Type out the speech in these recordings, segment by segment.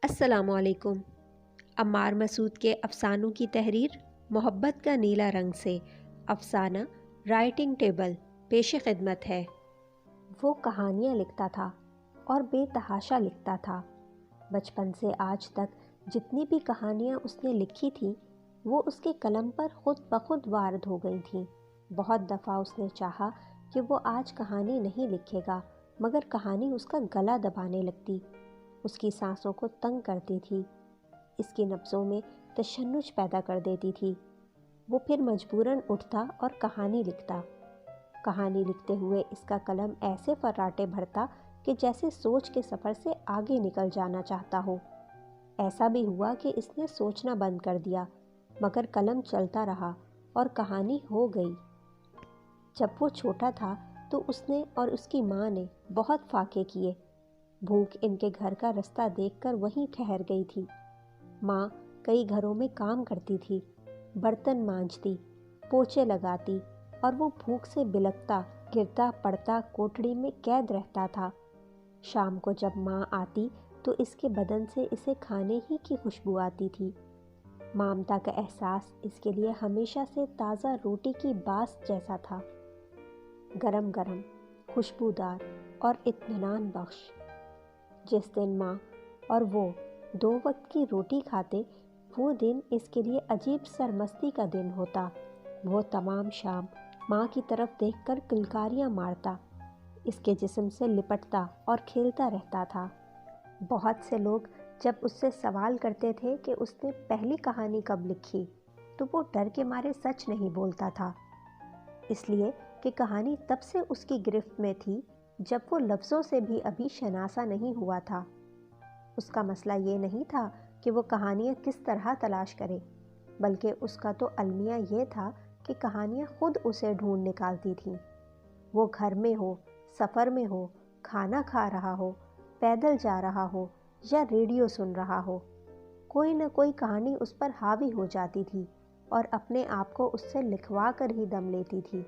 السلام علیکم۔ عمار مسعود کے افسانوں کی تحریر محبت کا نیلا رنگ سے افسانہ رائٹنگ ٹیبل پیش خدمت ہے۔ وہ کہانیاں لکھتا تھا اور بے تحاشا لکھتا تھا۔ بچپن سے آج تک جتنی بھی کہانیاں اس نے لکھی تھیں وہ اس کے قلم پر خود بخود وارد ہو گئی تھیں۔ بہت دفعہ اس نے چاہا کہ وہ آج کہانی نہیں لکھے گا، مگر کہانی اس کا گلا دبانے لگتی، اس کی سانسوں کو تنگ کرتی تھی، اس کی نبضوں میں تشنج پیدا کر دیتی تھی۔ وہ پھر مجبوراً اٹھتا اور کہانی لکھتا۔ کہانی لکھتے ہوئے اس کا قلم ایسے فراٹے بھرتا کہ جیسے سوچ کے سفر سے آگے نکل جانا چاہتا ہو۔ ایسا بھی ہوا کہ اس نے سوچنا بند کر دیا، مگر قلم چلتا رہا اور کہانی ہو گئی۔ جب وہ چھوٹا تھا تو اس نے اور اس کی ماں نے بہت فاقے کیے۔ بھوک ان کے گھر کا رستہ دیکھ کر وہیں ٹھہر گئی تھی۔ ماں کئی گھروں میں کام کرتی تھی، برتن مانجتی، پوچھے لگاتی، اور وہ بھوک سے بلکتا گرتا پڑتا کوٹڑی میں قید رہتا تھا۔ شام کو جب ماں آتی تو اس کے بدن سے اسے کھانے ہی کی خوشبو آتی تھی۔ ممتا کا احساس اس کے لیے ہمیشہ سے تازہ روٹی کی باس جیسا تھا، گرم گرم، خوشبودار اور اطمینان بخش۔ جس دن ماں اور وہ دو وقت کی روٹی کھاتے، وہ دن اس کے لیے عجیب سرمستی کا دن ہوتا۔ وہ تمام شام ماں کی طرف دیکھ کر کلکاریاں مارتا، اس کے جسم سے لپٹتا اور کھیلتا رہتا تھا۔ بہت سے لوگ جب اس سے سوال کرتے تھے کہ اس نے پہلی کہانی کب لکھی، تو وہ ڈر کے مارے سچ نہیں بولتا تھا، اس لیے کہ کہانی تب سے اس کی گرفت میں تھی جب وہ لفظوں سے بھی ابھی شناسا نہیں ہوا تھا۔ اس کا مسئلہ یہ نہیں تھا کہ وہ کہانیاں کس طرح تلاش کرے، بلکہ اس کا تو المیہ یہ تھا کہ کہانیاں خود اسے ڈھونڈ نکالتی تھیں۔ وہ گھر میں ہو، سفر میں ہو، کھانا کھا رہا ہو، پیدل جا رہا ہو یا ریڈیو سن رہا ہو، کوئی نہ کوئی کہانی اس پر حاوی ہو جاتی تھی اور اپنے آپ کو اس سے لکھوا کر ہی دم لیتی تھی۔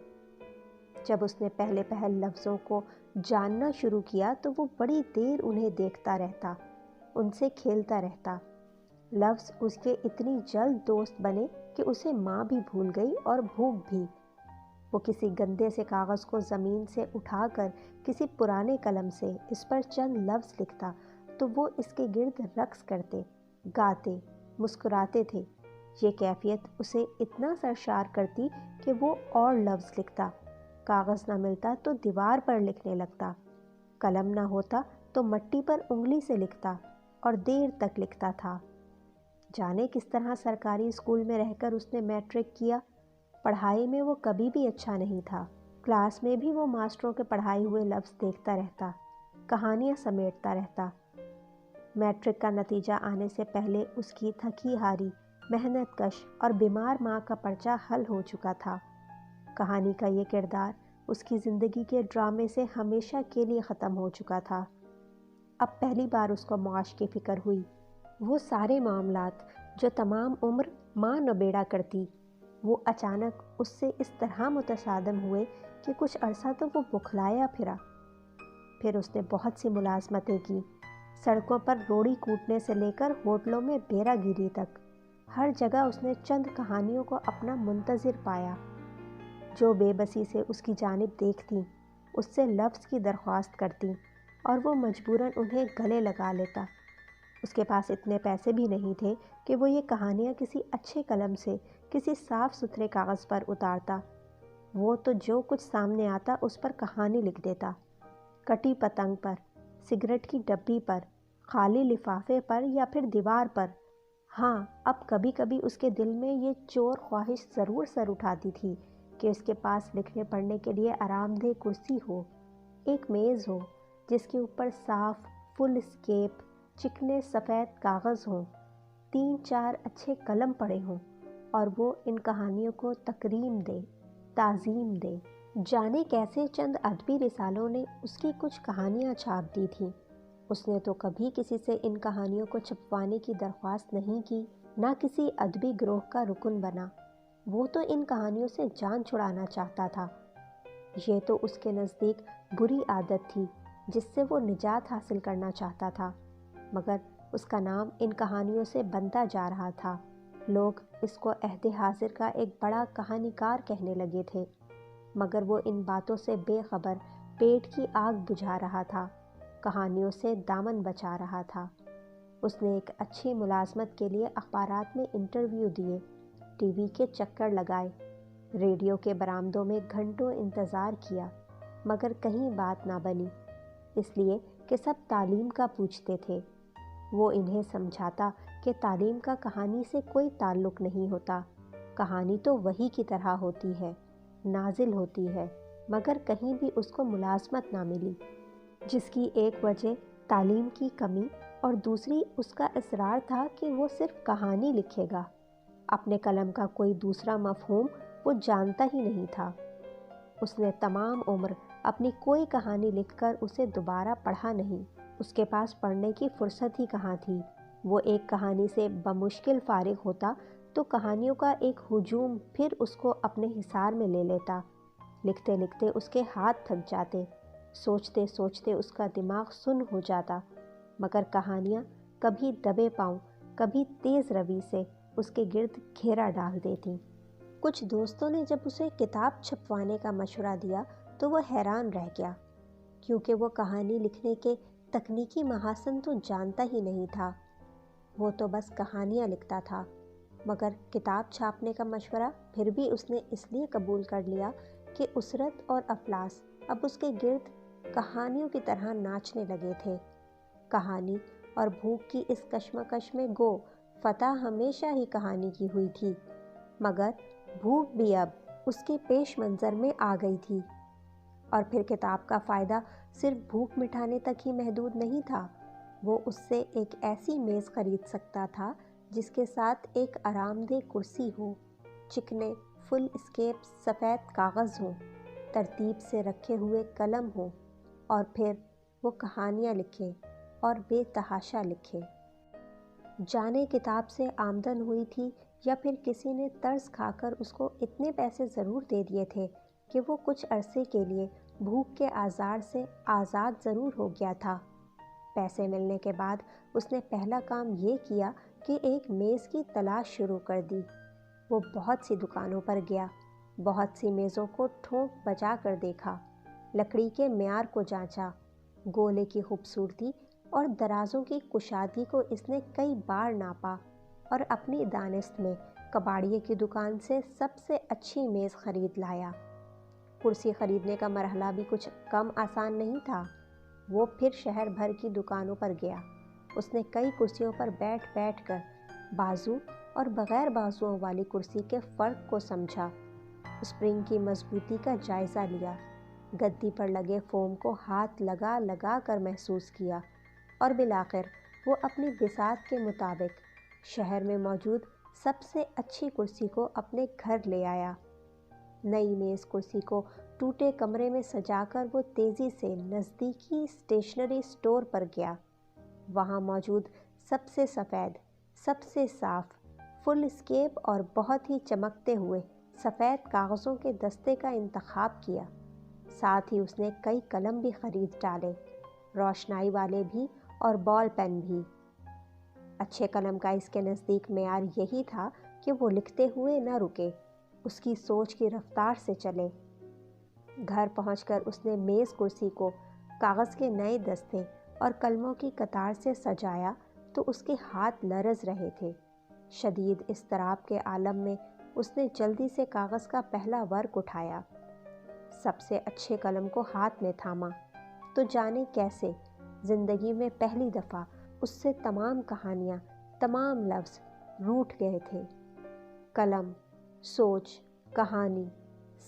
جب اس نے پہلے لفظوں کو جاننا شروع کیا تو وہ بڑی دیر انہیں دیکھتا رہتا، ان سے کھیلتا رہتا۔ لفظ اس کے اتنی جلد دوست بنے کہ اسے ماں بھی بھول گئی اور بھوک بھی۔ وہ کسی گندے سے کاغذ کو زمین سے اٹھا کر کسی پرانے قلم سے اس پر چند لفظ لکھتا تو وہ اس کے گرد رقص کرتے، گاتے، مسکراتے تھے۔ یہ کیفیت اسے اتنا سرشار کرتی کہ وہ اور لفظ لکھتا، کاغذ نہ ملتا تو دیوار پر لکھنے لگتا، قلم نہ ہوتا تو مٹی پر انگلی سے لکھتا اور دیر تک لکھتا تھا۔ جانے کس طرح سرکاری اسکول میں رہ کر اس نے میٹرک کیا۔ پڑھائی میں وہ کبھی بھی اچھا نہیں تھا، کلاس میں بھی وہ ماسٹروں کے پڑھائے ہوئے لفظ دیکھتا رہتا، کہانیاں سمیٹتا رہتا۔ میٹرک کا نتیجہ آنے سے پہلے اس کی تھکی ہاری، محنت کش اور بیمار ماں کا پرچہ حل ہو چکا تھا۔ کہانی کا یہ کردار اس کی زندگی کے ڈرامے سے ہمیشہ کے لیے ختم ہو چکا تھا۔ اب پہلی بار اس کو معاش کی فکر ہوئی۔ وہ سارے معاملات جو تمام عمر ماں نبیڑا کرتی، وہ اچانک اس سے اس طرح متصادم ہوئے کہ کچھ عرصہ تو وہ بوکھلایا پھرا۔ پھر اس نے بہت سی ملازمتیں کی، سڑکوں پر روڑی کوٹنے سے لے کر ہوٹلوں میں بیرا گیری تک۔ ہر جگہ اس نے چند کہانیوں کو اپنا منتظر پایا جو بے بسی سے اس کی جانب دیکھتیں، اس سے لفظ کی درخواست کرتیں، اور وہ مجبوراً انہیں گلے لگا لیتا۔ اس کے پاس اتنے پیسے بھی نہیں تھے کہ وہ یہ کہانیاں کسی اچھے قلم سے کسی صاف ستھرے کاغذ پر اتارتا۔ وہ تو جو کچھ سامنے آتا اس پر کہانی لکھ دیتا، کٹی پتنگ پر، سگریٹ کی ڈبی پر، خالی لفافے پر یا پھر دیوار پر۔ ہاں، اب کبھی کبھی اس کے دل میں یہ چور خواہش ضرور سر اٹھاتی تھی کہ اس کے پاس لکھنے پڑھنے کے لیے آرام دہ کرسی ہو، ایک میز ہو جس کے اوپر صاف فل اسکیپ چکنے سفید کاغذ ہوں، 3-4 اچھے قلم پڑے ہوں، اور وہ ان کہانیوں کو تکریم دے، تعظیم دے۔ جانے کیسے چند ادبی رسالوں نے اس کی کچھ کہانیاں چھاپ دی تھیں۔ اس نے تو کبھی کسی سے ان کہانیوں کو چھپوانے کی درخواست نہیں کی، نہ کسی ادبی گروہ کا رکن بنا۔ وہ تو ان کہانیوں سے جان چھڑانا چاہتا تھا۔ یہ تو اس کے نزدیک بری عادت تھی جس سے وہ نجات حاصل کرنا چاہتا تھا، مگر اس کا نام ان کہانیوں سے بنتا جا رہا تھا۔ لوگ اس کو عہد حاضر کا ایک بڑا کہانی کار کہنے لگے تھے، مگر وہ ان باتوں سے بے خبر پیٹ کی آگ بجھا رہا تھا، کہانیوں سے دامن بچا رہا تھا۔ اس نے ایک اچھی ملازمت کے لیے اخبارات میں انٹرویو دیے، ٹی وی کے چکر لگائے، ریڈیو کے برآمدوں میں گھنٹوں انتظار کیا، مگر کہیں بات نہ بنی، اس لیے کہ سب تعلیم کا پوچھتے تھے۔ وہ انہیں سمجھاتا کہ تعلیم کا کہانی سے کوئی تعلق نہیں ہوتا، کہانی تو وحی کی طرح ہوتی ہے، نازل ہوتی ہے، مگر کہیں بھی اس کو ملازمت نہ ملی، جس کی ایک وجہ تعلیم کی کمی اور دوسری اس کا اصرار تھا کہ وہ صرف کہانی لکھے گا، اپنے قلم کا کوئی دوسرا مفہوم وہ جانتا ہی نہیں تھا۔ اس نے تمام عمر اپنی کوئی کہانی لکھ کر اسے دوبارہ پڑھا نہیں، اس کے پاس پڑھنے کی فرصت ہی کہاں تھی۔ وہ ایک کہانی سے بمشکل فارغ ہوتا تو کہانیوں کا ایک ہجوم پھر اس کو اپنے حصار میں لے لیتا۔ لکھتے لکھتے اس کے ہاتھ تھک جاتے، سوچتے سوچتے اس کا دماغ سن ہو جاتا، مگر کہانیاں کبھی دبے پاؤں کبھی تیز روی سے اس کے گرد گھیرا ڈال دیتی۔ کچھ دوستوں نے جب اسے کتاب چھپوانے کا مشورہ دیا تو وہ حیران رہ گیا، کیونکہ وہ کہانی لکھنے کے تکنیکی محاسن تو جانتا ہی نہیں تھا۔ وہ تو بس کہانیاں لکھتا تھا، مگر کتاب چھاپنے کا مشورہ پھر بھی اس نے اس لیے قبول کر لیا کہ اسرت اور افلاس اب اس کے گرد کہانیوں کی طرح ناچنے لگے تھے۔ کہانی اور بھوک کی اس کشمکش میں گو فتح ہمیشہ ہی کہانی کی ہوئی تھی، مگر بھوک بھی اب اس کے پیش منظر میں آ گئی تھی۔ اور پھر کتاب کا فائدہ صرف بھوک مٹانے تک ہی محدود نہیں تھا، وہ اس سے ایک ایسی میز خرید سکتا تھا جس کے ساتھ ایک آرام دہ کرسی ہو، چکنے فل اسکیپ سفید کاغذ ہوں، ترتیب سے رکھے ہوئے قلم ہوں، اور پھر وہ کہانیاں لکھے اور بے تحاشا لکھے۔ جانے کتاب سے آمدن ہوئی تھی یا پھر کسی نے طرز کھا کر اس کو اتنے پیسے ضرور دے دیے تھے کہ وہ کچھ عرصے کے لیے بھوک کے آزار سے آزاد ضرور ہو گیا تھا۔ پیسے ملنے کے بعد اس نے پہلا کام یہ کیا کہ ایک میز کی تلاش شروع کر دی۔ وہ بہت سی دکانوں پر گیا، بہت سی میزوں کو ٹھونک بجا کر دیکھا، لکڑی کے معیار کو جانچا، گولے کی خوبصورتی اور درازوں کی کشادگی کو اس نے کئی بار ناپا، اور اپنی دانست میں کباڑیے کی دکان سے سب سے اچھی میز خرید لایا۔ کرسی خریدنے کا مرحلہ بھی کچھ کم آسان نہیں تھا۔ وہ پھر شہر بھر کی دکانوں پر گیا، اس نے کئی کرسیوں پر بیٹھ بیٹھ کر بازو اور بغیر بازوؤں والی کرسی کے فرق کو سمجھا، اسپرنگ کی مضبوطی کا جائزہ لیا، گدی پر لگے فوم کو ہاتھ لگا لگا کر محسوس کیا، اور بالآخر وہ اپنی بساط کے مطابق شہر میں موجود سب سے اچھی کرسی کو اپنے گھر لے آیا۔ نئی میز کرسی کو ٹوٹے کمرے میں سجا کر وہ تیزی سے نزدیکی اسٹیشنری اسٹور پر گیا۔ وہاں موجود سب سے سفید، سب سے صاف، فل اسکیپ اور بہت ہی چمکتے ہوئے سفید کاغذوں کے دستے کا انتخاب کیا۔ ساتھ ہی اس نے کئی قلم بھی خرید ڈالے، روشنائی والے بھی اور بال پین بھی۔ اچھے قلم کا اس کے نزدیک معیار یہی تھا کہ وہ لکھتے ہوئے نہ رکے، اس کی سوچ کی رفتار سے چلے۔ گھر پہنچ کر اس نے میز کرسی کو کاغذ کے نئے دستے اور قلموں کی قطار سے سجایا تو اس کے ہاتھ لرز رہے تھے۔ شدید اضطراب کے عالم میں اس نے جلدی سے کاغذ کا پہلا ورق اٹھایا، سب سے اچھے قلم کو ہاتھ میں تھاما، تو جانے کیسے زندگی میں پہلی دفعہ اس سے تمام کہانیاں، تمام لفظ روٹھ گئے تھے۔ قلم، سوچ، کہانی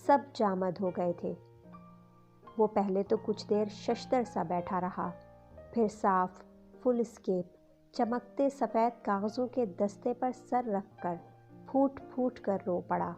سب جامد ہو گئے تھے۔ وہ پہلے تو کچھ دیر ششدر سا بیٹھا رہا، پھر صاف، فل اسکیپ، چمکتے سفید کاغذوں کے دستے پر سر رکھ کر پھوٹ پھوٹ کر رو پڑا۔